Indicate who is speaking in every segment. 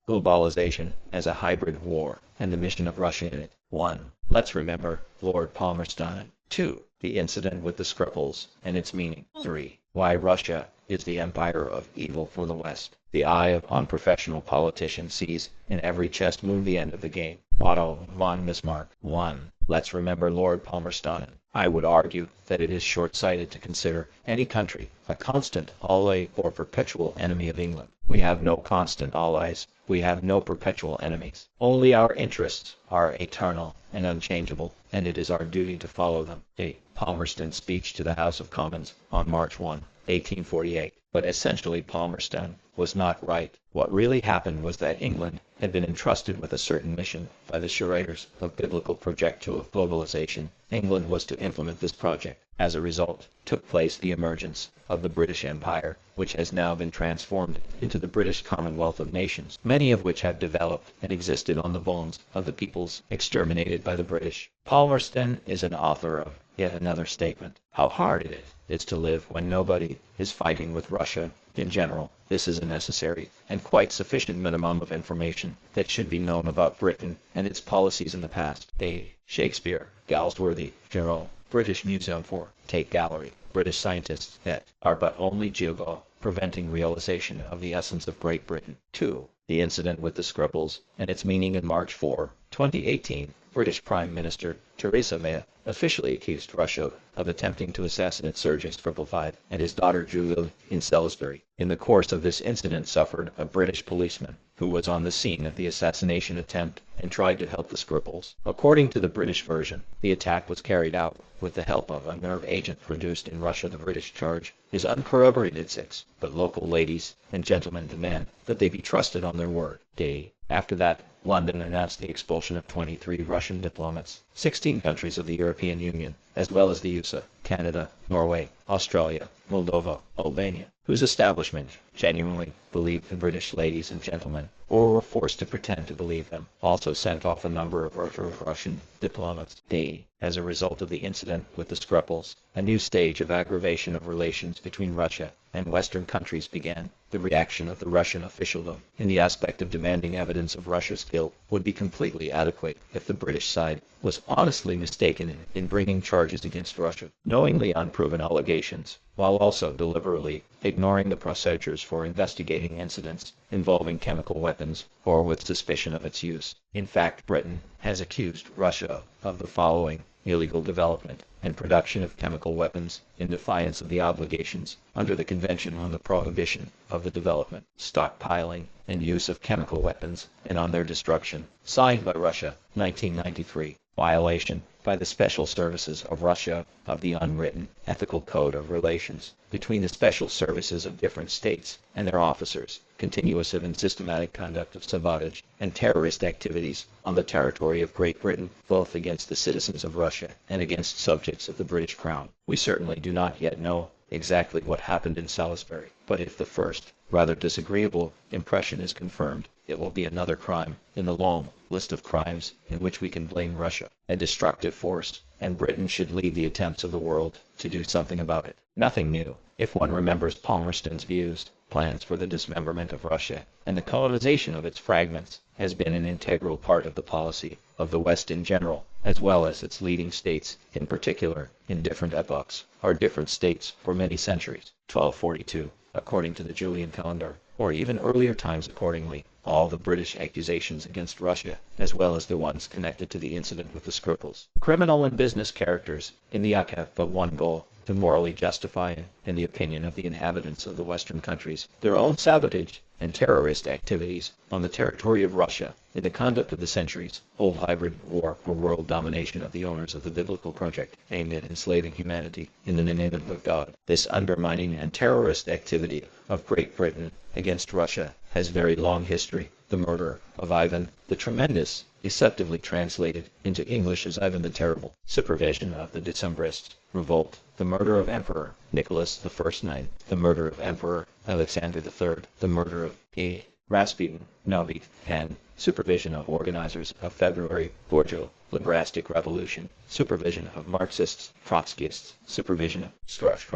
Speaker 1: Globalization as a hybrid war, and the mission of Russia in it. 1. Let's remember Lord Palmerston. 2. The incident with the Skripals and its meaning. 3. Why Russia is the empire of evil for the West. The eye of unprofessional politician sees in every chess move the end of the game. Otto von Bismarck. 1. Let's remember Lord Palmerston. I would argue that it is short-sighted to consider any country a constant ally or perpetual enemy of England. We have no constant allies. We have no perpetual enemies. Only our interests are eternal and unchangeable, and it is our duty to follow them. A Palmerston speech to the House of Commons on March 1, 1848. But essentially Palmerston was not right. What really happened was that England had been entrusted with a certain mission by the curators of biblical projecto of globalization. England was to implement this project. As a result, took place the emergence of the British Empire, which has now been transformed into the British Commonwealth of Nations, many of which have developed and existed on the bones of the peoples exterminated by the British. Palmerston is an author of yet another statement. How hard it is to live when nobody is fighting with Russia. In general, this is a necessary and quite sufficient minimum of information that should be known about Britain and its policies in the past. A. Shakespeare, Galsworthy, General, British Museum for Tate Gallery. British scientists that are but only geogo, preventing realization of the essence of Great Britain. 2. The incident with the Skripals and its meaning in March 4, 2018. British Prime Minister Theresa May officially accused Russia of attempting to assassinate Sergei Skripal and his daughter Julia in Salisbury. In the course of this incident suffered a British policeman who was on the scene of the assassination attempt and tried to help the Skripals. According to the British version, the attack was carried out with the help of a nerve agent produced in Russia. The British charge is uncorroborated, but local ladies and gentlemen demand that they be trusted on their word. Day after that, London announced the expulsion of 23 Russian diplomats, 16 countries of the European Union, as well as the USA, Canada, Norway, Australia, Moldova, Albania, whose establishment genuinely believed the British ladies and gentlemen, or were forced to pretend to believe them, also sent off a number of Russian diplomats. Day. As a result of the incident with the Skripals, a new stage of aggravation of relations between Russia and Western countries began. The reaction of the Russian officialdom in the aspect of demanding evidence of Russia's guilt would be completely adequate if the British side was honestly mistaken in bringing charges against Russia, knowingly unproven allegations, while also deliberately ignoring the procedures for investigating incidents involving chemical weapons or with suspicion of its use. In fact, Britain has accused Russia of the following: illegal development and production of chemical weapons in defiance of the obligations under the Convention on the Prohibition of the Development, Stockpiling, and Use of Chemical Weapons, and on their destruction, signed by Russia, 1993. Violation by the Special Services of Russia of the unwritten ethical code of relations between the special services of different states and their officers, continuous and systematic conduct of sabotage and terrorist activities on the territory of Great Britain, both against the citizens of Russia and against subjects of the British Crown. We certainly do not yet know exactly what happened in Salisbury, but if the first, rather disagreeable, impression is confirmed, it will be another crime in the long list of crimes in which we can blame Russia, a destructive force, and Britain should lead the attempts of the world to do something about it. Nothing new, if one remembers Palmerston's views. Plans for the dismemberment of Russia and the colonization of its fragments has been an integral part of the policy of the West in general, as well as its leading states, in particular, in different epochs, or different states for many centuries. 1242, according to the Julian calendar, or even earlier times accordingly, all the British accusations against Russia, as well as the ones connected to the incident with the Skripals, criminal and business characters, in the act have but one goal: to morally justify, in the opinion of the inhabitants of the Western countries, their own sabotage and terrorist activities on the territory of Russia in the conduct of the centuries-old hybrid war for world domination of the owners of the biblical project aimed at enslaving humanity in the name of God. This undermining and terrorist activity of Great Britain against Russia has very long history. The murder of Ivan the Tremendous, deceptively translated into English as Ivan the Terrible, supervision of the Decembrists' revolt, the murder of Emperor Nicholas I, the murder of Emperor Alexander III, the murder of P. Rasputin, Novy, and supervision of organizers of February Borjo Librastic Revolution, supervision of Marxists, Trotskyists, supervision of Skripals,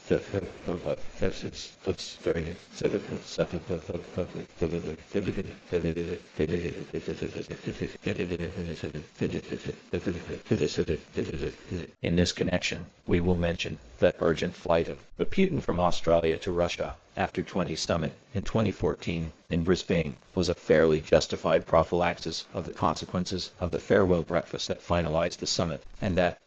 Speaker 1: That's very in this connection, we will mention that urgent flight of Putin from Australia to Russia after 20 summit in 2014 in Brisbane was a fairly justified prophylaxis of the consequences of the farewell breakfast that finalized the summit, and that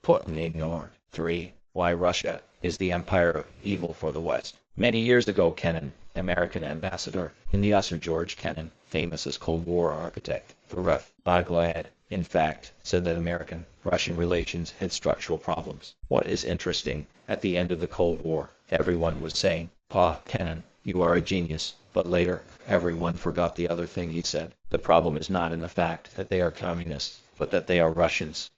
Speaker 1: Putin ignored. 3. Why Russia is the empire of evil for the West. Many years ago, Kennan, American ambassador in the USSR George Kennan, famous as Cold War architect for Ref. Baghdad, in fact, said that American-Russian relations had structural problems. What is interesting, at the end of the Cold War, everyone was saying, "Pa, Kennan, you are a genius," but later, everyone forgot the other thing he said. The problem is not in the fact that they are communists, but that they are Russians.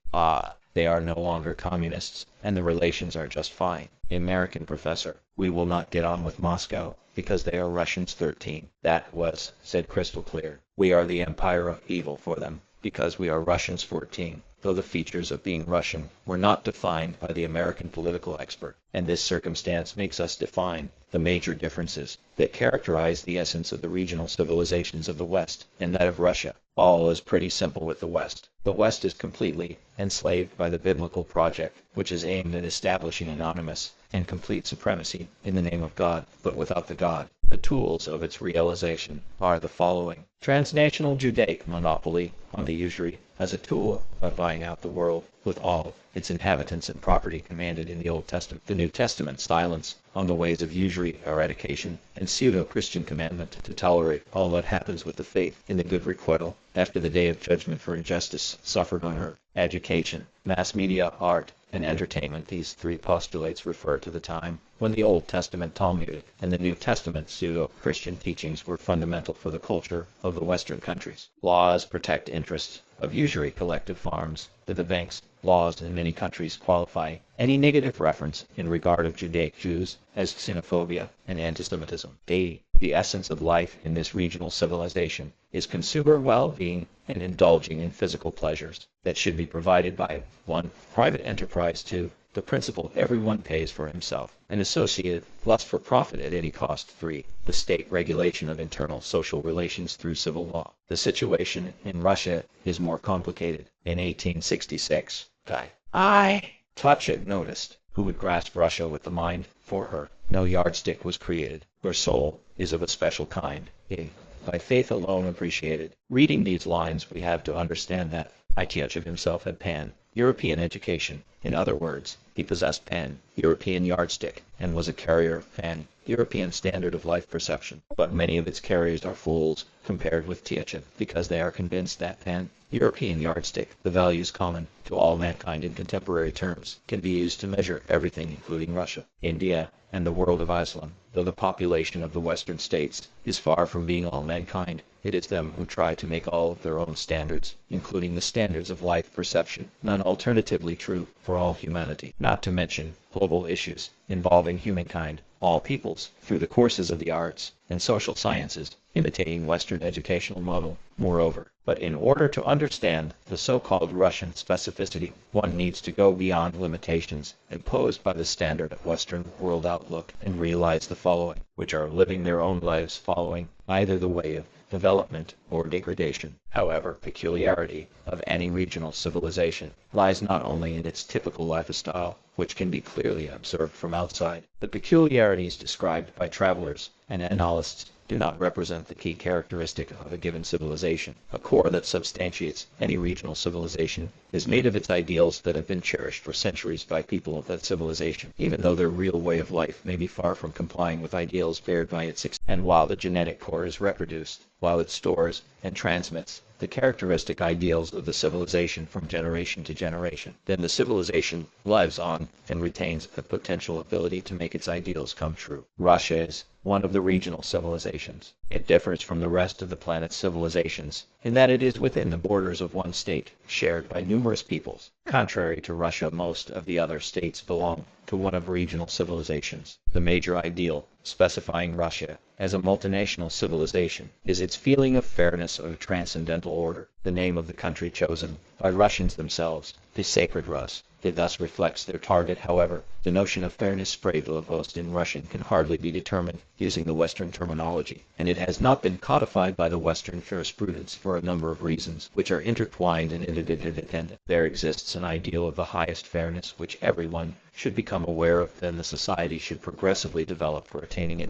Speaker 1: They are no longer communists, and the relations are just fine. American professor, we will not get on with Moscow, because they are Russians. 13. That was, said crystal clear. We are the empire of evil for them, because we are Russians. 14. Though the features of being Russian were not defined by the American political expert, and this circumstance makes us define the major differences that characterize the essence of the regional civilizations of the West and that of Russia. All is pretty simple with the West. The West is completely enslaved by the biblical project, which is aimed at establishing anonymous and complete supremacy in the name of God, but without the God. The tools of its realization are the following. Transnational Judaic monopoly on the usury as a tool of buying out the world with all its inhabitants and property commanded in the Old Testament. The New Testament silence on the ways of usury, eradication, and pseudo-Christian commandment to tolerate all that happens with the faith in the good requital after the day of judgment for injustice suffered on earth. Education, mass media, art, and entertainment. These three postulates refer to the time when the Old Testament Talmudic and the New Testament pseudo-Christian teachings were fundamental for the culture of the Western countries. Laws protect interests of usury collective farms that the banks. Laws in many countries qualify any negative reference in regard of Judaic Jews as xenophobia and antisemitism. The essence of life in this regional civilization is consumer well-being and indulging in physical pleasures that should be provided by 1. Private enterprise. 2. The principle everyone pays for himself, and associated lust for profit at any cost. 3. The state regulation of internal social relations through civil law. The situation in Russia is more complicated. In 1866, Tacotron noticed who would grasp Russia with the mind. For her, no yardstick was created. Her soul is of a special kind, by faith alone appreciated. Reading these lines, we have to understand that Tacotron himself had pan-European education. In other words, he possessed pan-European yardstick and was a carrier of pan-European standard of life perception. But many of its carriers are fools compared with Tacotron, because they are convinced that pan-European yardstick, the values common to all mankind in contemporary terms, can be used to measure everything including Russia, India, and the world of Islam. Though the population of the Western states is far from being all mankind, it is them who try to make all of their own standards, including the standards of life perception, none alternatively true for all humanity, not to mention global issues involving humankind, all peoples, through the courses of the arts and social sciences, imitating Western educational model. Moreover, but in order to understand the so-called Russian specificity, one needs to go beyond limitations imposed by the standard Western world outlook and realize the following, which are living their own lives following either the way of development or degradation. However, peculiarity of any regional civilization lies not only in its typical lifestyle, which can be clearly observed from outside. The peculiarities described by travelers and analysts do not represent the key characteristic of a given civilization. A core that substantiates any regional civilization is made of its ideals that have been cherished for centuries by people of that civilization, even though their real way of life may be far from complying with ideals bared by its and while the genetic core is reproduced, while it stores and transmits the characteristic ideals of the civilization from generation to generation, then the civilization lives on and retains a potential ability to make its ideals come true. Russia is one of the regional civilizations. It differs from the rest of the planet's civilizations in that it is within the borders of one state, shared by numerous peoples. Contrary to Russia, most of the other states belong to one of regional civilizations. The major ideal specifying Russia as a multinational civilization is its feeling of fairness of transcendental order. the name of the country chosen by Russians themselves, the sacred Rus. It thus reflects their target. However, the notion of fairness Spravedlivosť in Russian can hardly be determined using the Western terminology, and it has not been codified by the Western jurisprudence for a number of reasons, which are intertwined and interdependent. There exists an ideal of the highest fairness which everyone should become aware of, then the society should progressively develop for attaining it.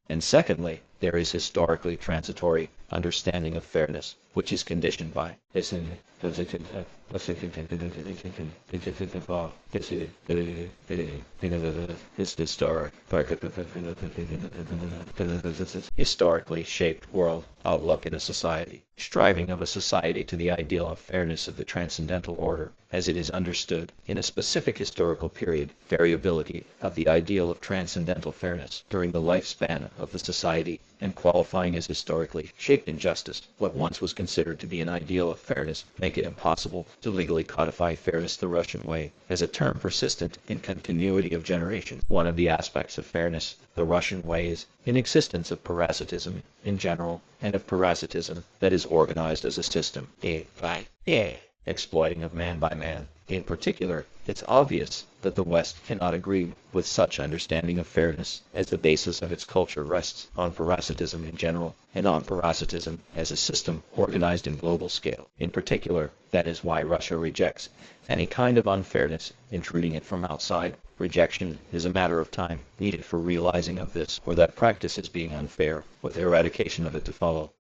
Speaker 1: And secondly, there is historically transitory understanding of fairness, which is conditioned by historically shaped world outlook in a society, striving of a society to the ideal of fairness of the transcendental order, as it is understood in a specific historical period, variability of the ideal of transcendental fairness during the lifespan of the society, and qualifying as historically shaped injustice, what once was considered to be an ideal of fairness, make it impossible to legally codify fairness the Russian way as a term persistent in continuity of generations. One of the aspects of fairness the Russian way is in existence of parasitism in general, and of parasitism that is organized as a system, exploiting of man by man. In particular, it's obvious that the West cannot agree with such understanding of fairness, as the basis of its culture rests on parasitism in general, and on parasitism as a system organized in global scale. In particular, that is why Russia rejects any kind of unfairness intruding it from outside. Rejection is a matter of time needed for realizing of this, or that practice is being unfair, with eradication of it to follow.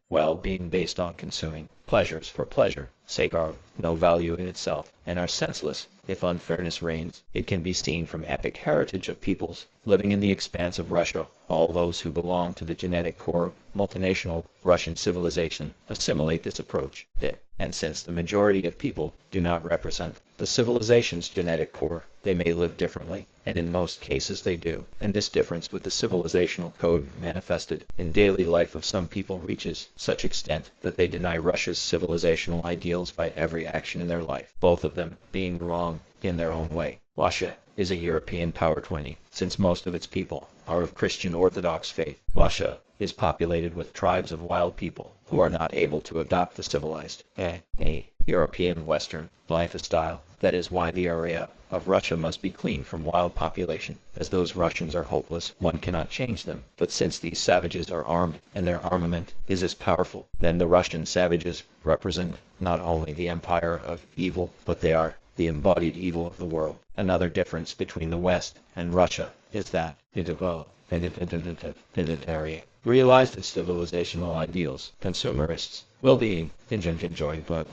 Speaker 1: Well-being based on consuming pleasures for pleasure sake are no value in itself, and are senseless if unfairness reigns. It can be seen from epic heritage of peoples living in the expanse of Russia. All those who belong to the genetic core of multinational Russian civilization assimilate this approach. And since the majority of people do not represent the civilization's genetic core, they may live differently, and in most cases they do. And this difference with the civilizational code manifested in daily life of some people reaches such extent that they deny Russia's civilizational ideals by every action in their life, both of them being wrong in their own way. Russia is a European power 20, since most of its people are of Christian Orthodox faith. Russia is populated with tribes of wild people who are not able to adopt the civilized European Western lifestyle. That is why the area of Russia must be clean from wild population, as those Russians are hopeless. One cannot change them. But since these savages are armed, and their armament is as powerful, then the Russian savages represent not only the empire of evil, but they are the embodied evil of the world. Another difference between the West and Russia is that it realized its civilizational ideals, consumerists, well-being, enjoying, but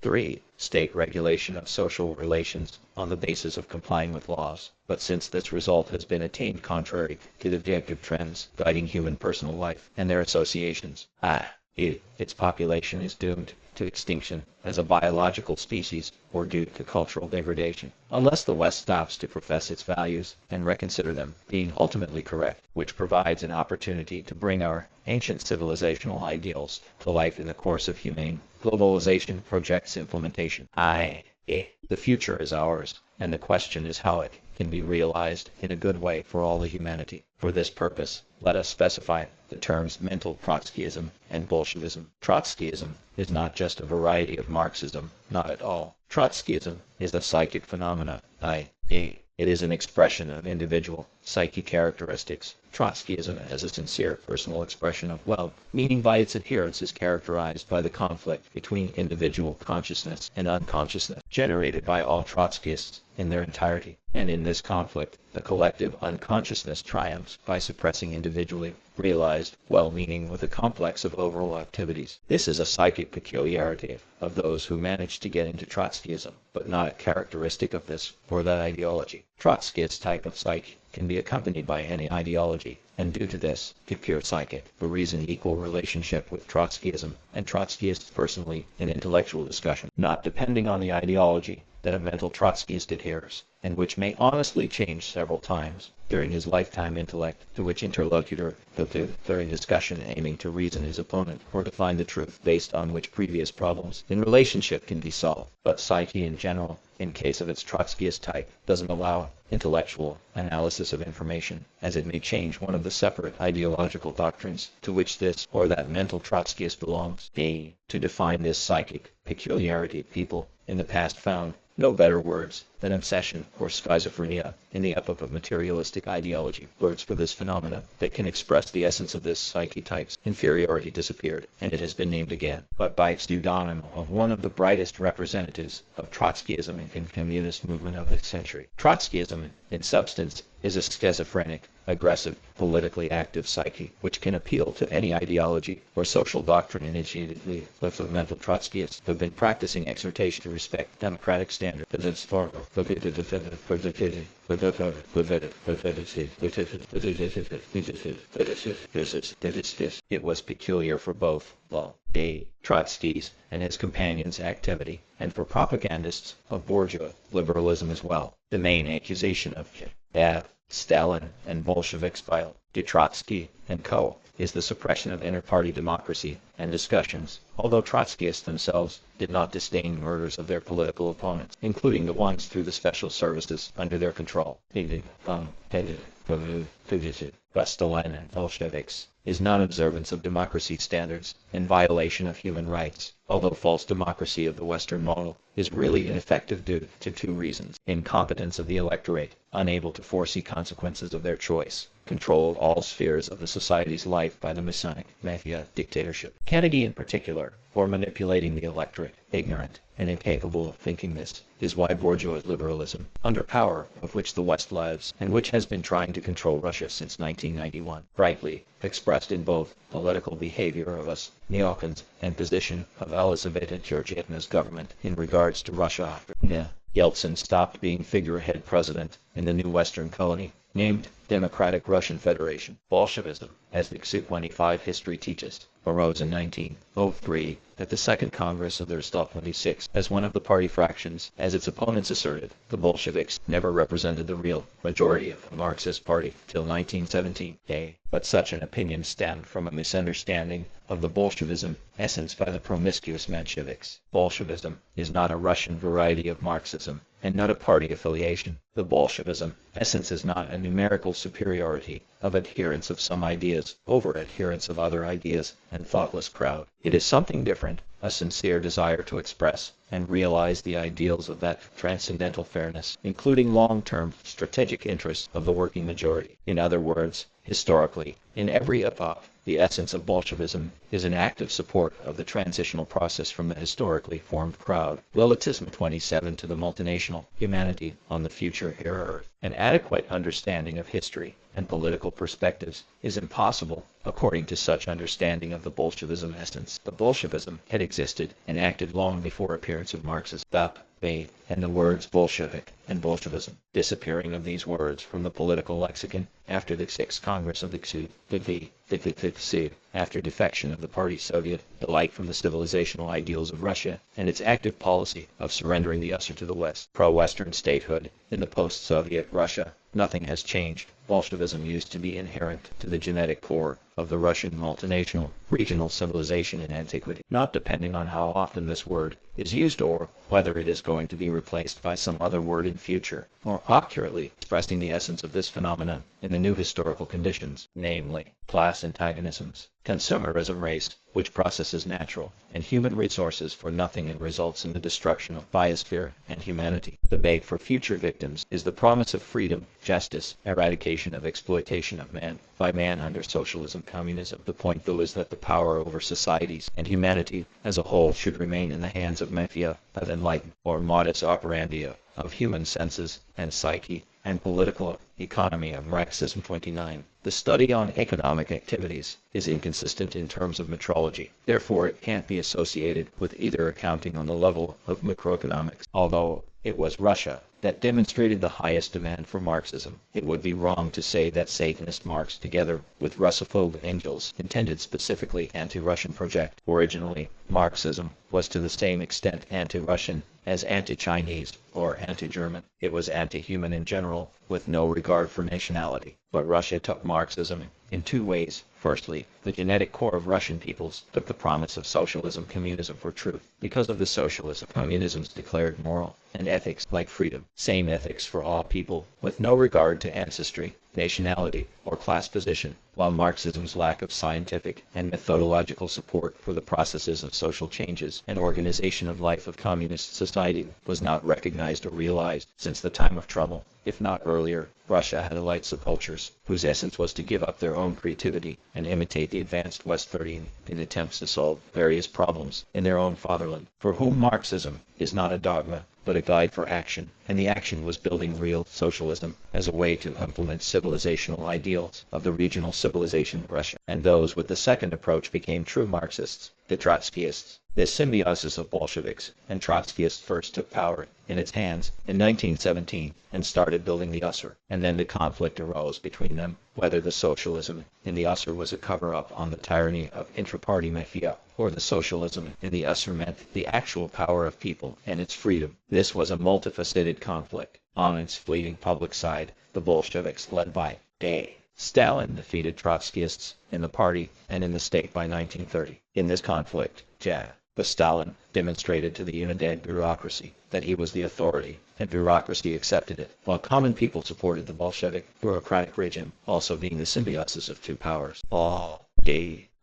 Speaker 1: Three, state regulation of social relations on the basis of complying with laws. But since this result has been attained contrary to the objective trends guiding human personal life and their associations, its population is doomed to extinction as a biological species or due to cultural degradation, unless the West stops to profess its values and reconsider them being ultimately correct, which provides an opportunity to bring our ancient civilizational ideals to life in the course of humane globalization projects implementation. The future is ours, and the question is how it can be realized in a good way for all the humanity. For this purpose, let us specify the terms mental Trotskyism and Bolshevism. Trotskyism is not just a variety of Marxism, not at all. Trotskyism is a psychic phenomena. It is an expression of individual psychic characteristics. Trotskyism as a sincere personal expression of well-meaning by its adherents is characterized by the conflict between individual consciousness and unconsciousness, generated by all Trotskyists in their entirety. And in this conflict, the collective unconsciousness triumphs by suppressing individually realized well-meaning with a complex of overall activities. This is a psychic peculiarity of those who manage to get into Trotskyism, but not a characteristic of this or that ideology. Trotskyist type of psyche can be accompanied by any ideology, and due to this, to pure psychic, for reason equal relationship with Trotskyism and Trotskyists personally in intellectual discussion, not depending on the ideology that a mental Trotskyist adheres, and which may honestly change several times, during his lifetime intellect, to which interlocutor during discussion aiming to reason his opponent or to find the truth based on which previous problems in relationship can be solved. But psyche in general, in case of its Trotskyist type, doesn't allow intellectual analysis of information, as it may change one of the separate ideological doctrines to which this or that mental Trotskyist belongs. B. To define this psychic peculiarity, people in the past found no better words than obsession or schizophrenia in the epoch of materialistic ideology. Words for this phenomena that can express the essence of this psyche type's inferiority disappeared, and it has been named again, but by pseudonym of one of the brightest representatives of Trotskyism in communist movement of this century. Trotskyism, in substance, is a schizophrenic, aggressive, politically active psyche, which can appeal to any ideology or social doctrine initiated with the mental Trotskyists who have been practicing exhortation to respect democratic standards. It was peculiar for both Trotsky's and his companions' activity, and for propagandists of bourgeois liberalism as well. The main accusation of Stalin and Bolsheviks by Trotsky and co. is the suppression of inter-party democracy and discussions, although Trotskyists themselves did not disdain murders of their political opponents, including the ones through the special services under their control. But Stalin and Bolsheviks is non-observance of democracy standards and violation of human rights, although false democracy of the Western model is really ineffective due to two reasons: incompetence of the electorate, unable to foresee consequences of their choice, control of all spheres of the society's life by the Masonic mafia dictatorship. Kennedy in particular, for manipulating the electorate, ignorant and incapable of thinking this, is why bourgeois liberalism, under power of which the West lives, and which has been trying to control Russia since 1991, brightly expressed in both political behavior of us neocons and position of Elizaveta Georgievna's government in regards to Russia. Yeltsin stopped being figurehead president in the new Western colony, named Democratic Russian Federation. Bolshevism, as the XU25 history teaches, arose in 1903 at the Second Congress of the XU26 as one of the party fractions. As its opponents asserted, the Bolsheviks never represented the real majority of the Marxist party till 1917. But such an opinion stemmed from a misunderstanding of the Bolshevism essence by the promiscuous Mensheviks. Bolshevism is not a Russian variety of Marxism, and not a party affiliation. The Bolshevism essence is not a numerical superiority of adherents of some ideas over adherents of other ideas and thoughtless crowd. It is something different, a sincere desire to express and realize the ideals of that transcendental fairness, including long-term strategic interests of the working majority. In other words, historically, in every epoch, the essence of Bolshevism is an active support of the transitional process from the historically formed crowd. Relativism 27 to the multinational humanity on the future era. An adequate understanding of history and political perspectives is impossible according to such understanding of the Bolshevism essence. The Bolshevism had existed and acted long before appearance of Marxism, and the words Bolshevik and Bolshevism, disappearing of these words from the political lexicon after the Sixth Congress of the XU, after defection of the Party Soviet, alike from the civilizational ideals of Russia and its active policy of surrendering the USSR to the West. Pro-Western statehood in the post-Soviet Russia, nothing has changed. Bolshevism used to be inherent to the genetic core of the Russian multinational regional civilization in antiquity, not depending on how often this word is used or whether it is going to be replaced by some other word in future, more accurately expressing the essence of this phenomenon in the new historical conditions, namely, class antagonisms, consumerism race, which processes natural and human resources for nothing and results in the destruction of biosphere and humanity. The bait for future victims is the promise of freedom, justice, eradication of exploitation of man by man under socialism, communism. The point, though, is that the power over societies and humanity as a whole should remain in the hands of mafia of enlightened or modus operandi of human senses and psyche and political economy of Marxism 29. The study on economic activities is inconsistent in terms of metrology. Therefore, it can't be associated with either accounting on the level of macroeconomics, although it was Russia that demonstrated the highest demand for Marxism. It would be wrong to say that Satanist Marx, together with Russophobe angels, intended specifically anti-Russian project. Originally, Marxism was to the same extent anti-Russian as anti-Chinese or anti-German. It was anti-human in general, with no regard for nationality. But Russia took Marxism in two ways. Firstly, the genetic core of Russian peoples took the promise of socialism, communism for truth. Because of the socialism, communism's declared moral and ethics like freedom, same ethics for all people, with no regard to ancestry, nationality, or class position, while Marxism's lack of scientific and methodological support for the processes of social changes and organization of life of communist society was not recognized or realized since the time of trouble. If not earlier, Russia had elite subcultures whose essence was to give up their own creativity and imitate the advanced West in attempts to solve various problems in their own fatherland, for whom Marxism is not a dogma, but a guide for action, and the action was building real socialism as a way to implement civilizational ideals of the regional civilization of Russia. And those with the second approach became true Marxists, the Trotskyists. This symbiosis of Bolsheviks and Trotskyists first took power in its hands in 1917 and started building the USSR, and then the conflict arose between them, whether the socialism in the USSR was a cover-up on the tyranny of intra-party mafia, or the socialism in the USSR meant the actual power of people and its freedom. This was a multifaceted conflict. On its fleeting public side, the Bolsheviks, led by Stalin, defeated Trotskyists in the party and in the state by 1930. In this conflict, but Stalin demonstrated to the Unidad bureaucracy that he was the authority, and bureaucracy accepted it, while common people supported the Bolshevik bureaucratic regime, also being the symbiosis of two powers.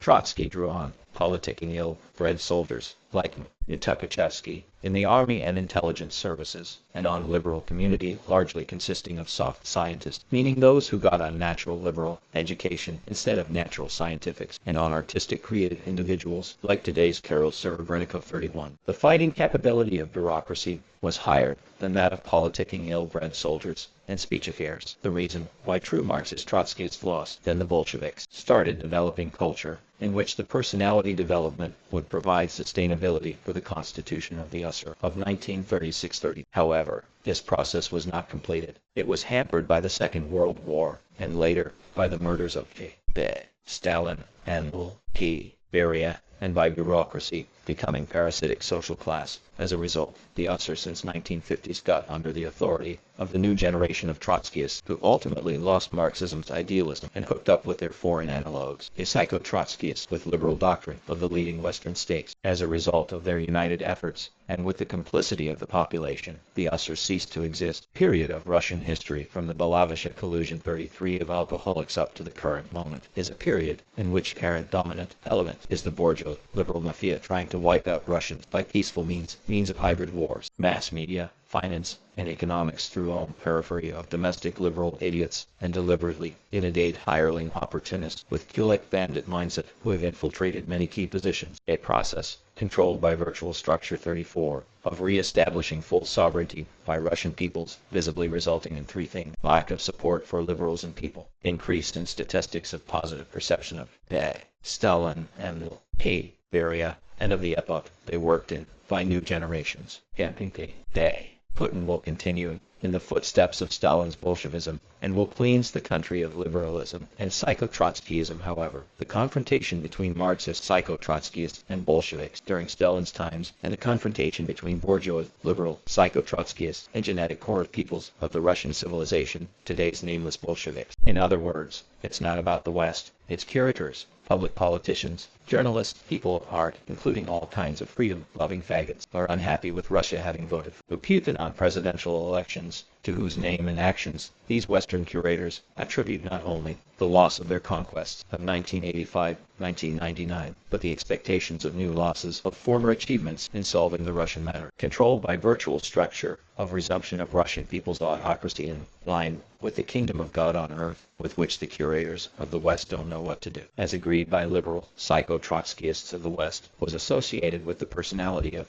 Speaker 1: Trotsky drew on politicking ill-bred soldiers like Tacotron in the army and intelligence services, and on liberal community largely consisting of soft scientists, meaning those who got a natural liberal education instead of natural scientifics, and on artistic creative individuals like today's Karol Serebrennikov 31. The fighting capability of bureaucracy was higher than that of politicking ill-bred soldiers and speech affairs. The reason why true Marxist Trotskyists lost, then the Bolsheviks started developing culture in which the personality development would provide sustainability for the constitution of the USSR of 1936-30. However, this process was not completed. It was hampered by the Second World War, and later by the murders of Stalin and Beria, and by bureaucracy becoming parasitic social class. As a result, the USSR since 1950s got under the authority of the new generation of Trotskyists who ultimately lost Marxism's idealism and hooked up with their foreign analogues, the psycho-Trotskyists with liberal doctrine of the leading Western states. As a result of their united efforts, and with the complicity of the population, the USSR ceased to exist. Period of Russian history from the Bolshevik collusion 33 of alcoholics up to the current moment is a period in which current dominant element is the bourgeois liberal mafia trying to wipe out Russians by peaceful means of hybrid wars, mass media, finance, and economics through all periphery of domestic liberal idiots and deliberately inundate hireling opportunists with Kulik bandit mindset who have infiltrated many key positions. A process, controlled by virtual structure 34, of re-establishing full sovereignty by Russian peoples, visibly resulting in three things: lack of support for liberals and people, increase in statistics of positive perception of Stalin and Beria, and of the epoch they worked in by new generations. Putin will continue in the footsteps of Stalin's Bolshevism and will cleanse the country of liberalism and psycho-Trotskyism. However, the confrontation between Marxist psycho-Trotskyists and Bolsheviks during Stalin's times, and the confrontation between bourgeois liberal psycho-Trotskyists and genetic core peoples of the Russian civilization, today's nameless Bolsheviks. In other words, it's not about the West, its curators, public politicians, journalists, people of art, including all kinds of freedom-loving faggots, are unhappy with Russia having voted for Putin on presidential elections, to whose name and actions these Western curators attribute not only the loss of their conquests of 1985-1999, but the expectations of new losses of former achievements in solving the Russian matter, controlled by virtual structure of resumption of Russian people's autocracy in line with the kingdom of God on earth, with which the curators of the West don't know what to do, as agreed by liberal psycho-Trotskyists of the West, was associated with the personality of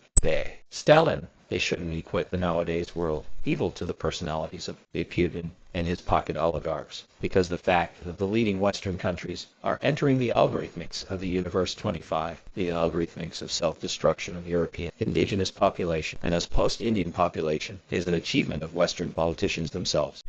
Speaker 1: Stalin. They shouldn't equate the nowadays world evil to the personalities of Putin and his pocket oligarchs, because the fact that the leading Western countries are entering the algorithmics of the Universe 25, the algorithmics of self-destruction of European indigenous population and as post-Indian population, is an achievement of Western politicians themselves.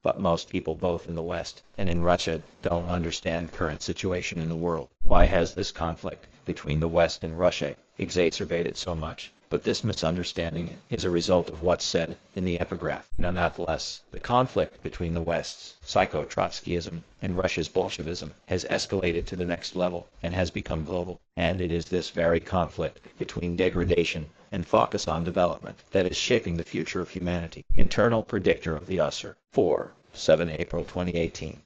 Speaker 1: But most people both in the West and in Russia don't understand current situation in the world. Why has this conflict between the West and Russia exacerbated so much? But this misunderstanding is a result of what's said in the epigraph. Nonetheless, the conflict between the West's psycho-Trotskyism and Russia's Bolshevism has escalated to the next level and has become global. And it is this very conflict between degradation and focus on development that is shaping the future of humanity. Internal predictor of the USR. 7 April 2018.